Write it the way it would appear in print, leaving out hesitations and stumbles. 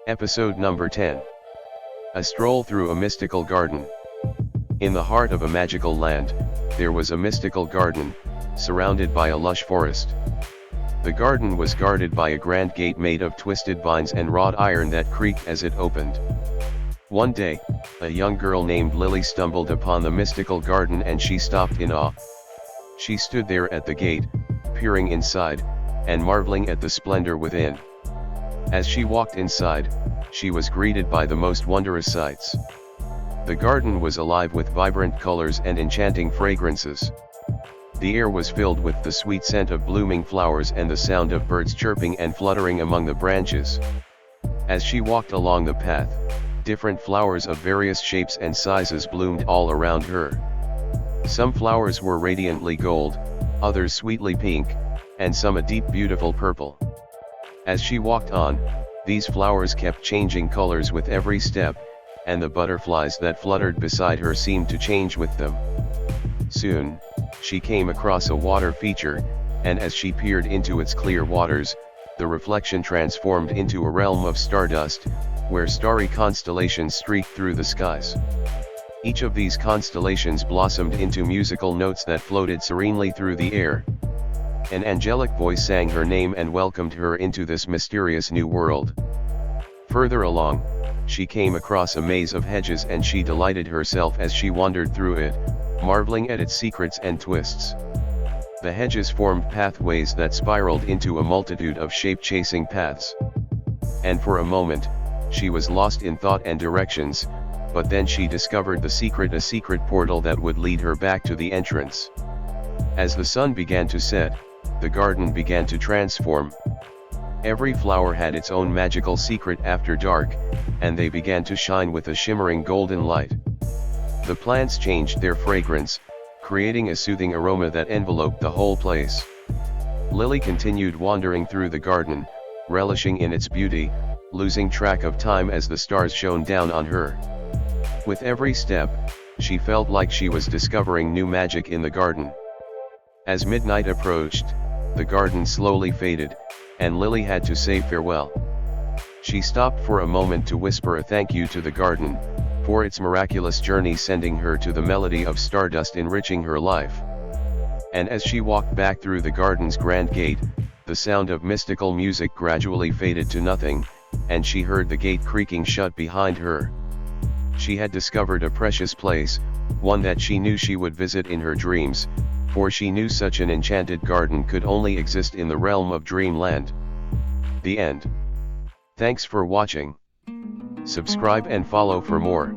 Episode number 10. A stroll through a mystical garden. In the heart of a magical land, there was a mystical garden, surrounded by a lush forest. The garden was guarded by a grand gate made of twisted vines and wrought iron that creaked as it opened. One day, a young girl named Lily stumbled upon the mystical garden and she stopped in awe. She stood there at the gate, peering inside, and marveling at the splendor within. As she walked inside, she was greeted by the most wondrous sights. The garden was alive with vibrant colors and enchanting fragrances. The air was filled with the sweet scent of blooming flowers and the sound of birds chirping and fluttering among the branches. As she walked along the path, different flowers of various shapes and sizes bloomed all around her. Some flowers were radiantly gold, others sweetly pink, and some a deep beautiful purple. As she walked on, these flowers kept changing colors with every step, and the butterflies that fluttered beside her seemed to change with them. Soon, she came across a water feature, and as she peered into its clear waters, the reflection transformed into a realm of stardust, where starry constellations streaked through the skies. Each of these constellations blossomed into musical notes that floated serenely through the air. An angelic voice sang her name and welcomed her into this mysterious new world. Further along, she came across a maze of hedges and she delighted herself as she wandered through it, marveling at its secrets and twists. The hedges formed pathways that spiraled into a multitude of shape-chasing paths. And for a moment, she was lost in thought and directions, but then she discovered a secret portal that would lead her back to the entrance. As the sun began to set, the garden began to transform. Every flower had its own magical secret after dark, and they began to shine with a shimmering golden light. The plants changed their fragrance, creating a soothing aroma that enveloped the whole place. Lily continued wandering through the garden, relishing in its beauty, losing track of time as the stars shone down on her. With every step, she felt like she was discovering new magic in the garden. As midnight approached, the garden slowly faded, and Lily had to say farewell. She stopped for a moment to whisper a thank you to the garden, for its miraculous journey sending her to the melody of stardust enriching her life. And as she walked back through the garden's grand gate, the sound of mystical music gradually faded to nothing, and she heard the gate creaking shut behind her. She had discovered a precious place, one that she knew she would visit in her dreams, for she knew such an enchanted garden could only exist in the realm of dreamland. The end. Thanks for watching. Subscribe and follow for more.